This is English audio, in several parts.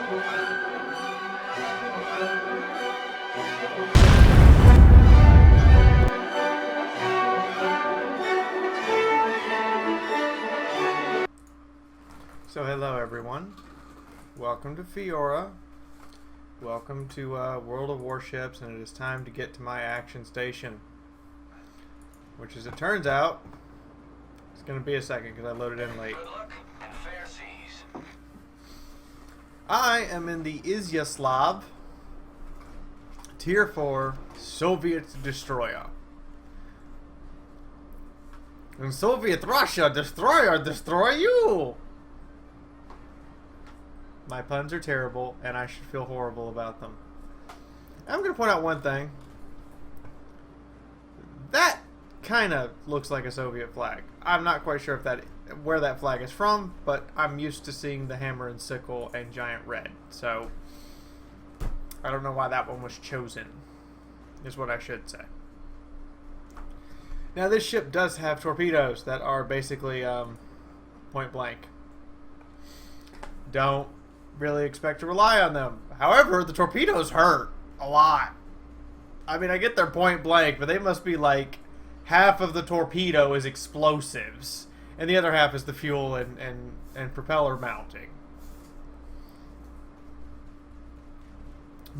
So hello everyone, welcome to Fiaura, welcome to World of Warships, and it is time to get to my action station, which as it turns out, it's going to be a second because I loaded in late. Good luck and fair seas. I am in the Izyaslav Tier 4 Soviet destroyer. In Soviet Russia, destroyer destroy you! My puns are terrible, and I should feel horrible about them. I'm going to point out one thing. That kind of looks like a Soviet flag. I'm not quite sure where that flag is from, but I'm used to seeing the hammer and sickle and giant red. So, I don't know why that one was chosen, is what I should say. Now, this ship does have torpedoes that are basically point blank. Don't really expect to rely on them. However, the torpedoes hurt a lot. I mean, I get they're point blank, but they must be like half of the torpedo is explosives and the other half is the fuel and propeller mounting.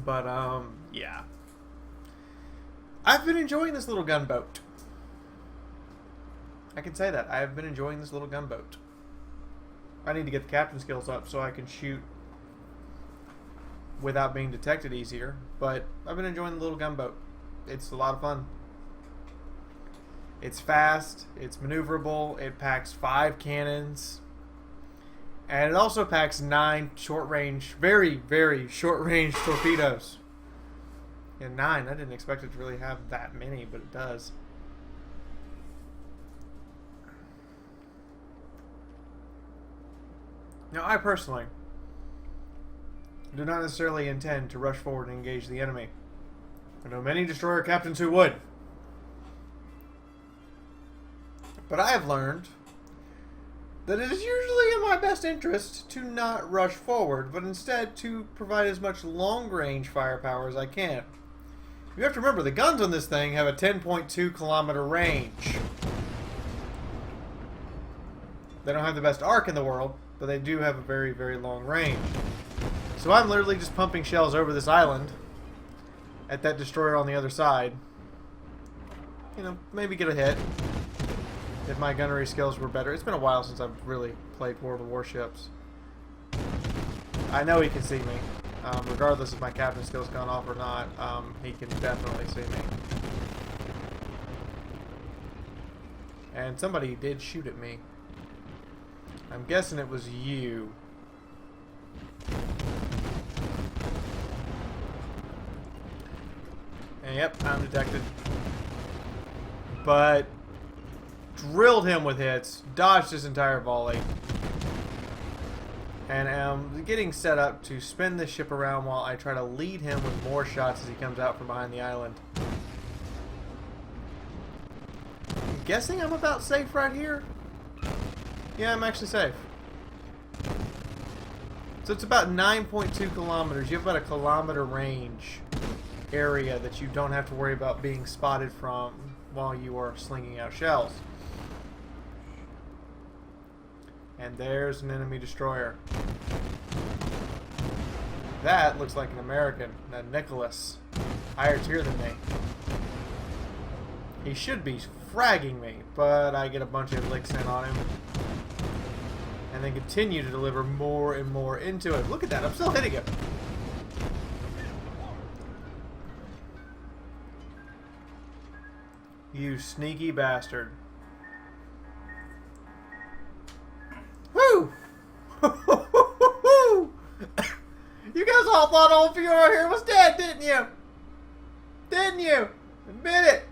But yeah, I've been enjoying this little gunboat. I can say that I have been enjoying this little gunboat. I need to get the captain skills up so I can shoot without being detected easier, but I've been enjoying the little gunboat. It's a lot of fun. It's fast, it's maneuverable, it packs 5 cannons, and it also packs 9 short-range, very, very short-range torpedoes. And 9, I didn't expect it to really have that many, but it does. Now, I personally do not necessarily intend to rush forward and engage the enemy. I know many destroyer captains who would. But I have learned that it is usually in my best interest to not rush forward, but instead to provide as much long-range firepower as I can. You have to remember, the guns on this thing have a 10.2 kilometer range. They don't have the best arc in the world, but they do have a very, very long range. So I'm literally just pumping shells over this island at that destroyer on the other side. You know, maybe get a hit if my gunnery skills were better. It's been a while since I've really played World of Warships. I know he can see me. Regardless if my captain skills gone off or not, he can definitely see me. And somebody did shoot at me. I'm guessing it was you. And yep, I'm detected. But drilled him with hits, dodged his entire volley, and am getting set up to spin this ship around while I try to lead him with more shots as he comes out from behind the island. I'm guessing I'm about safe right here. Yeah, I'm actually safe. So it's about 9.2 kilometers. You have about a kilometer range area that you don't have to worry about being spotted from while you are slinging out shells. And there's an enemy destroyer. That looks like an American, a Nicholas. Higher tier than me. He should be fragging me, but I get a bunch of licks in on him. And then continue to deliver more and more into it. Look at that, I'm still hitting him. You sneaky bastard. Woo! You guys all thought old Fiaura here was dead, didn't you? Didn't you? Admit it.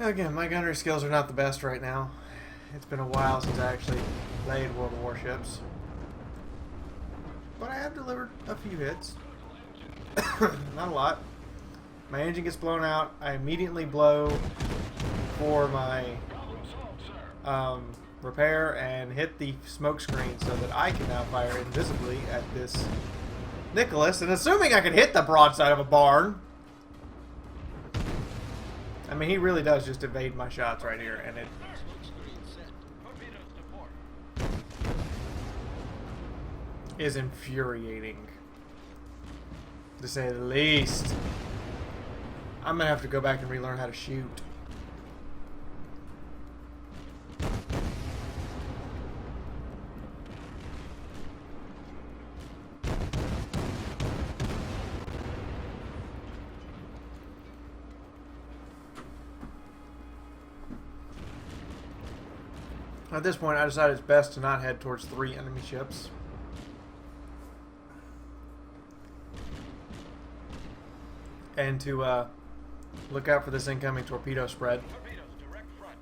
Again, my gunnery skills are not the best right now. It's been a while since I actually played World of Warships. But I have delivered a few hits. Not a lot. My engine gets blown out. I immediately blow for my repair and hit the smoke screen so that I can now fire invisibly at this Nicholas. And assuming I can hit the broadside of a barn. I mean, he really does just evade my shots right here, and it is infuriating, to say the least. I'm gonna have to go back and relearn how to shoot. At this point, I decided it's best to not head towards 3 enemy ships. And to look out for this incoming torpedo spread. Torpedoes, direct front.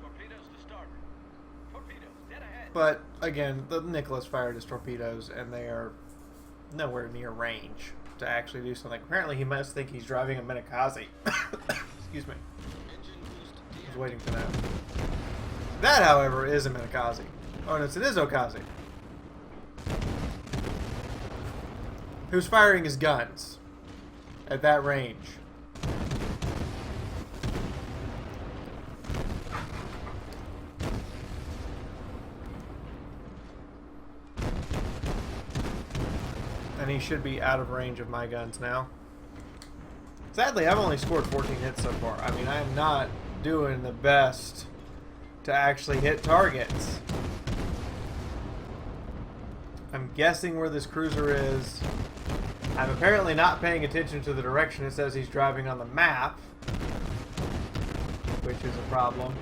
Torpedoes to starboard. Torpedoes, dead ahead. But, again, the Nicholas fired his torpedoes, and they are nowhere near range to actually do something. Apparently, he must think he's driving a Minikaze. Excuse me. I was waiting for that. That, however, is a Minikaze. Oh, no, it's an Izokaze. Who's firing his guns at that range. And he should be out of range of my guns now. Sadly, I've only scored 14 hits so far. I mean, I am not doing the best to actually hit targets. I'm guessing where this cruiser is. I'm apparently not paying attention to the direction it says he's driving on the map, which is a problem.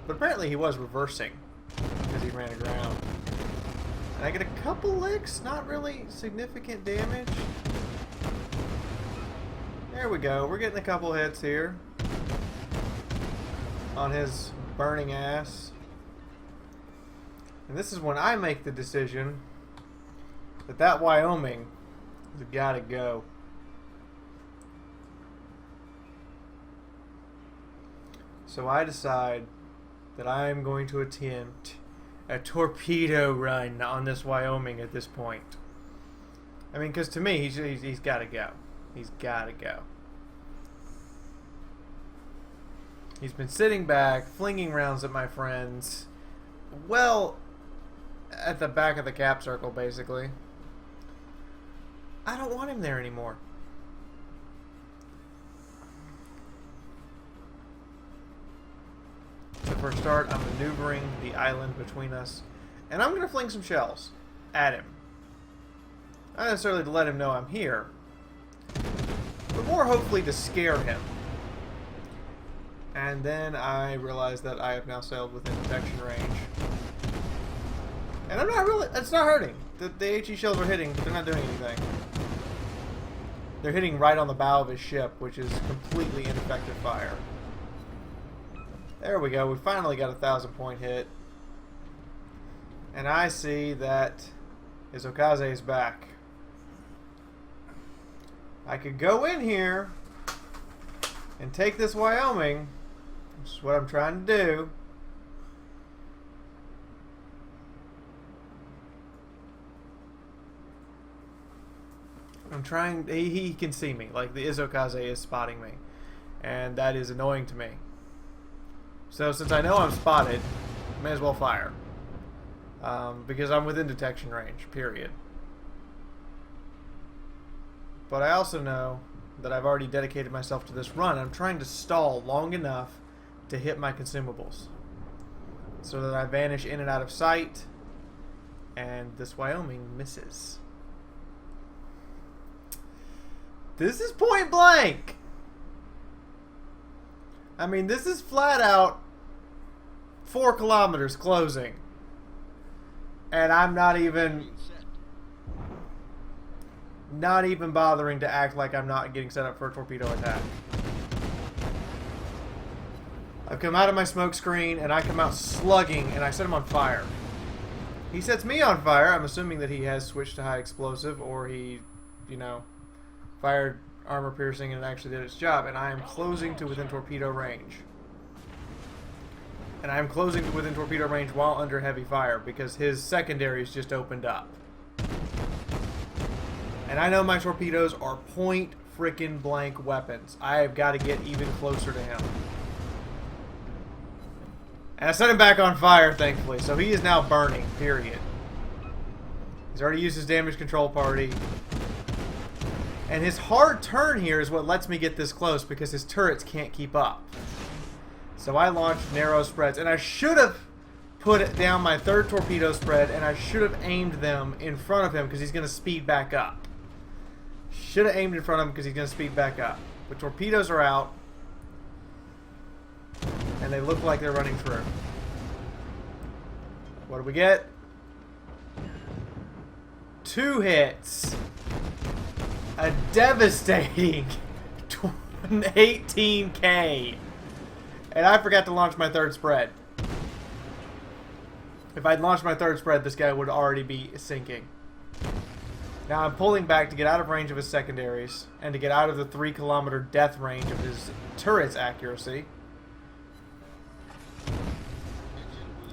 But apparently he was reversing because he ran aground. And I get a couple licks, not really significant damage. There we go. We're getting a couple hits here on his burning ass. And this is when I make the decision that Wyoming has got to go. So I decide that I am going to attempt a torpedo run on this Wyoming at this point. I mean, because to me, he's got to go. He's got to go. He's been sitting back, flinging rounds at my friends. Well, at the back of the cap circle, basically. I don't want him there anymore. So for a start, I'm maneuvering the island between us. And I'm going to fling some shells at him. Not necessarily to let him know I'm here, but more hopefully to scare him. And then I realize that I have now sailed within detection range. And I'm not really... It's not hurting. The HE shells are hitting, but they're not doing anything. They're hitting right on the bow of his ship, which is completely ineffective fire. There we go. We finally got a 1,000-point hit. And I see that Izokaze is back. I could go in here and take this Wyoming, which is what I'm trying to do. I'm trying... He can see me. Like, the Izokaze is spotting me. And that is annoying to me. So, since I know I'm spotted, I may as well fire. Because I'm within detection range, period. But I also know that I've already dedicated myself to this run. I'm trying to stall long enough to hit my consumables. So that I vanish in and out of sight. And this Wyoming misses. This is point blank. I mean, this is flat out 4 kilometers closing. And I'm not even bothering to act like I'm not getting set up for a torpedo attack. I've come out of my smoke screen and I come out slugging and I set him on fire. He sets me on fire. I'm assuming that he has switched to high explosive, or he, you know, fired armor piercing and it actually did its job. And I am closing to within torpedo range. And I am closing to within torpedo range while under heavy fire because his secondaries just opened up. And I know my torpedoes are point frickin' blank weapons. I have got to get even closer to him. And I set him back on fire, thankfully. So he is now burning, period. He's already used his damage control party. And his hard turn here is what lets me get this close because his turrets can't keep up. So I launched narrow spreads. And I should have put down my third torpedo spread and I should have aimed them in front of him because he's going to speed back up. Should have aimed in front of him because he's going to speed back up. But torpedoes are out. And they look like they're running through. What do we get? 2 hits. A devastating 18k. And I forgot to launch my third spread. If I'd launched my third spread, this guy would already be sinking. Now I'm pulling back to get out of range of his secondaries and to get out of the 3-kilometer death range of his turret's accuracy.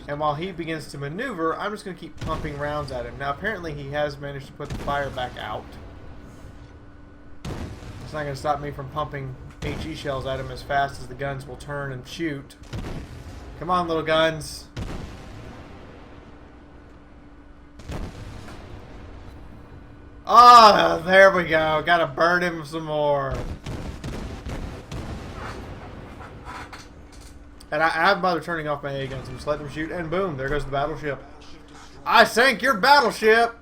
And while he begins to maneuver, I'm just going to keep pumping rounds at him. Now apparently he has managed to put the fire back out. It's not going to stop me from pumping HE shells at him as fast as the guns will turn and shoot. Come on, little guns. Oh, there we go. Gotta burn him some more. And I haven't bothered turning off my A guns. I'm just letting them shoot, and boom, there goes the battleship. I sank your battleship!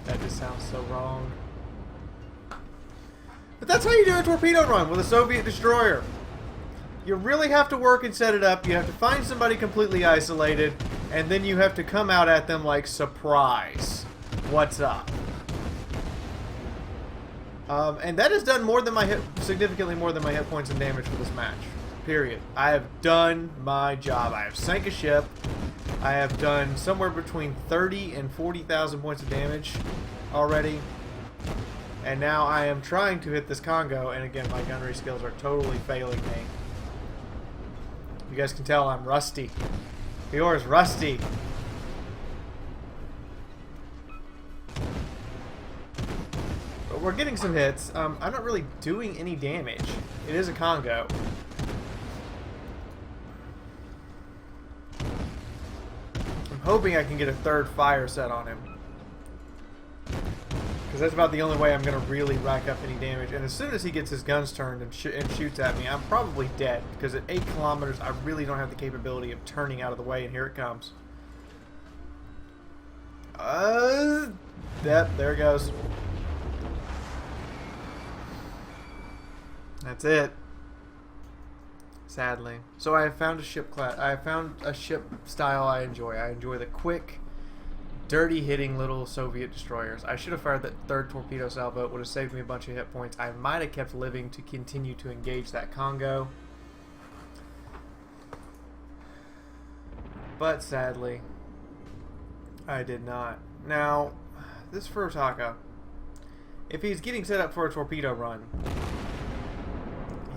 That just sounds so wrong. But that's how you do a torpedo run with a Soviet destroyer. You really have to work and set it up. You have to find somebody completely isolated, and then you have to come out at them like, surprise. What's up? And that has done more than my significantly more than my hit points and damage for this match. Period. I have done my job. I have sank a ship. I have done somewhere between 30 and 40,000 points of damage already. And now I am trying to hit this Congo, and again, my gunnery skills are totally failing me. You guys can tell I'm rusty. Fiaura's rusty. But we're getting some hits. I'm not really doing any damage. It is a Congo. I'm hoping I can get a third fire set on him. Because that's about the only way I'm going to really rack up any damage. And as soon as he gets his guns turned and shoots at me, I'm probably dead. Because at 8 kilometers, I really don't have the capability of turning out of the way. And here it comes. Yep, there it goes. That's it. Sadly. So I have found a ship class. I have found a ship style I enjoy. I enjoy the quick, dirty hitting little Soviet destroyers. I should have fired that third torpedo salvo. It would have saved me a bunch of hit points. I might have kept living to continue to engage that Congo. But sadly, I did not. Now, this Furutaka, if he's getting set up for a torpedo run,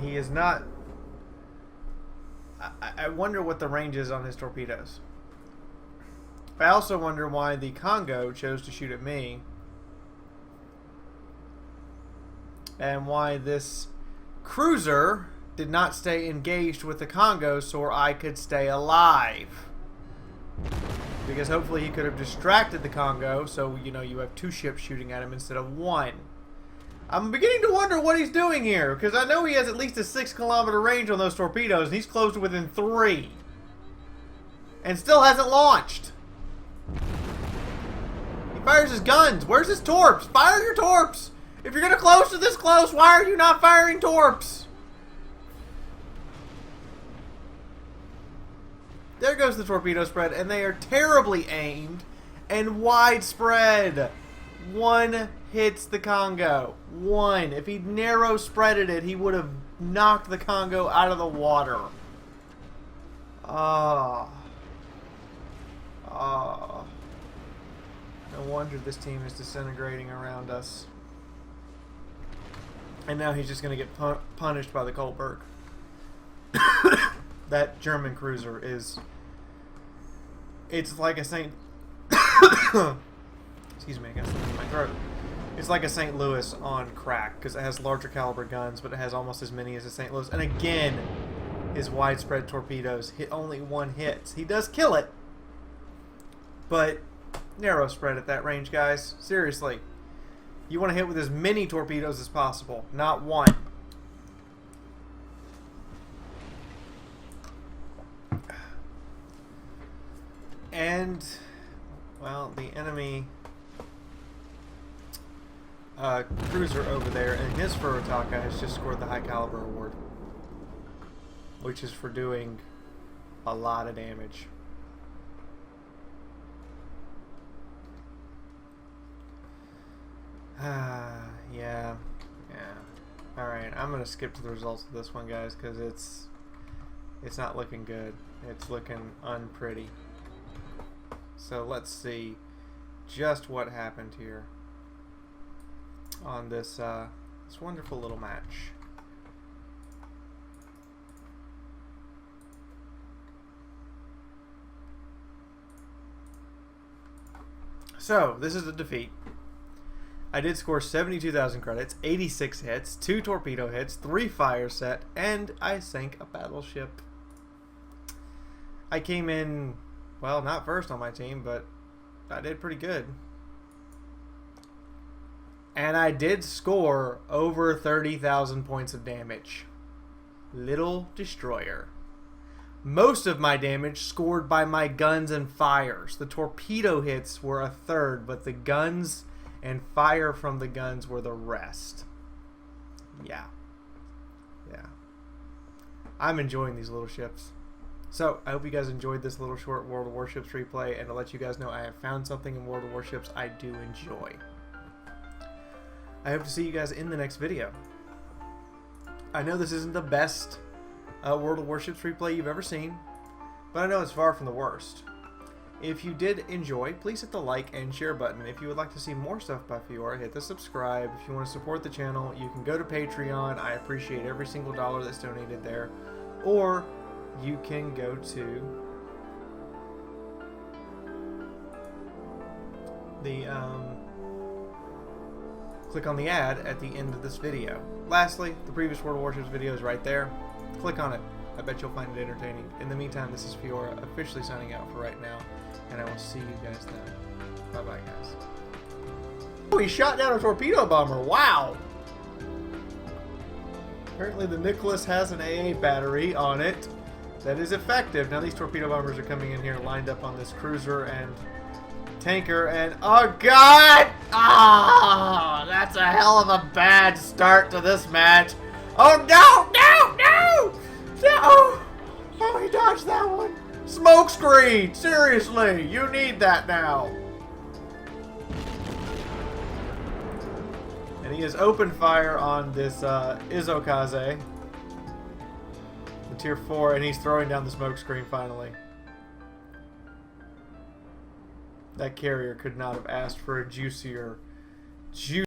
he is not... I wonder what the range is on his torpedoes. I also wonder why the Congo chose to shoot at me. And why this cruiser did not stay engaged with the Congo so I could stay alive. Because hopefully he could have distracted the Congo so, you know, you have 2 ships shooting at him instead of 1. I'm beginning to wonder what he's doing here, because I know he has at least a 6-kilometer range on those torpedoes, and he's close to within 3. And still hasn't launched. He fires his guns. Where's his torps? Fire your torps! If you're going to close to this close, why are you not firing torps? There goes the torpedo spread, and they are terribly aimed and widespread. 1 hits the Congo. 1. If he'd narrow spreaded it, he would have knocked the Congo out of the water. 100. This team is disintegrating around us. And now he's just going to get punished by the Kohlberg. That German cruiser is... It's like a St. Excuse me, I got something in my throat. It's like a St. Louis on crack, because it has larger caliber guns, but it has almost as many as a St. Louis. And again, his widespread torpedoes hit only one hit. He does kill it, but narrow spread at that range, guys. Seriously. You want to hit with as many torpedoes as possible, not one. And, well, the enemy cruiser over there and his Furutaka has just scored the high caliber award, which is for doing a lot of damage. Yeah. Alright, I'm going to skip to the results of this one, guys, because it's not looking good. It's looking unpretty. So let's see just what happened here on this this wonderful little match. So this is a defeat. I did score 72,000 credits, 86 hits, 2 torpedo hits, 3 fire set, and I sank a battleship. I came in, well, not first on my team, but I did pretty good. And I did score over 30,000 points of damage. Little destroyer. Most of my damage scored by my guns and fires. The torpedo hits were a third, but the guns and fire from the guns were the rest. Yeah. I'm enjoying these little ships. So, I hope you guys enjoyed this little short World of Warships replay, and to let you guys know I have found something in World of Warships I do enjoy. I hope to see you guys in the next video. I know this isn't the best World of Warships replay you've ever seen, but I know it's far from the worst. If you did enjoy, please hit the like and share button. If you would like to see more stuff by Fiaura, hit the subscribe. If you want to support the channel, you can go to Patreon. I appreciate every single dollar that's donated there. Or you can go to the click on the ad at the end of this video. Lastly, the previous World of Warships video is right there. Click on it. I bet you'll find it entertaining. In the meantime, this is Fiaura officially signing out for right now, and I will see you guys then. Bye-bye, guys. Oh, he shot down a torpedo bomber. Wow! Apparently the Nicholas has an AA battery on it that is effective. Now these torpedo bombers are coming in here lined up on this cruiser and tanker, and oh god! Ah, that's a hell of a bad start to this match. Oh no! No! Oh, he dodged that one. Smoke screen! Seriously, you need that now. And he has opened fire on this Izokaze, the tier 4, and he's throwing down the smoke screen finally. That carrier could not have asked for a juicier